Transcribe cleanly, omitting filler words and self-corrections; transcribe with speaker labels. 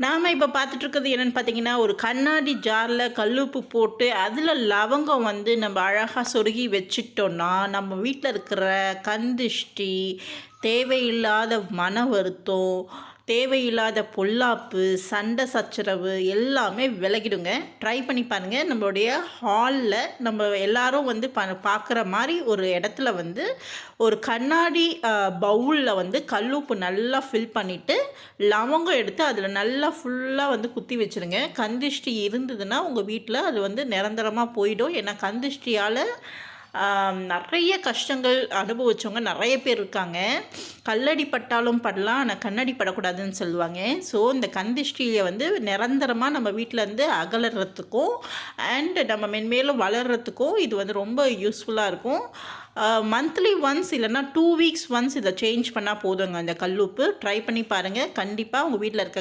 Speaker 1: நாம் இப்போ பார்த்துட்ருக்கிறது என்னென்னு பார்த்தீங்கன்னா, ஒரு கண்ணாடி ஜாரில் கல்லுப்பு போட்டு அதில் லவங்கம் வந்து நம்ம அழகாக சொருகி வச்சுட்டோன்னா, நம்ம வீட்டில் இருக்கிற கண் திஷ்டி, தேவையில்லாத மன வருத்தம், தேவையில்லாத பொல்லாப்பு, சண்டை சச்சரவு எல்லாமே விலகிடுங்க. ட்ரை பண்ணி பாருங்கள். நம்மளுடைய ஹாலில் நம்ம எல்லாரும் வந்து பார்க்குற மாதிரி ஒரு இடத்துல வந்து ஒரு கண்ணாடி பவுலில் வந்து கல்லுப்பு நல்லா ஃபில் பண்ணிவிட்டு லவங்கம் எடுத்து அதில் நல்லா ஃபுல்லாக வந்து குத்தி வச்சுருங்க. கந்திஷ்டி இருந்ததுன்னா உங்கள் வீட்டில் அது வந்து நிரந்தரமாக போயிடும். ஏன்னா கந்திஷ்டியால் நிறைய கஷ்டங்கள் அனுபவித்தவங்க நிறைய பேர் இருக்காங்க. கல்லடி பட்டாலும் படலாம், ஆனால் கண்ணடி படக்கூடாதுன்னு சொல்லுவாங்க. ஸோ இந்த கந்திஷ்டியை வந்து நிரந்தரமாக நம்ம வீட்டிலேருந்து அகலறதுக்கும் அண்டு நம்ம மென்மேலும் வளர்கிறதுக்கும் இது வந்து ரொம்ப யூஸ்ஃபுல்லாக இருக்கும். மந்த்லி ஒன்ஸ் இல்லைன்னா 2 வீக்ஸ் ஒன்ஸ் இதை சேஞ்ச் பண்ணால் போதுங்க. அந்த கல்லுப்பு ட்ரை பண்ணி பாருங்கள். கண்டிப்பாக உங்கள் வீட்டில் இருக்க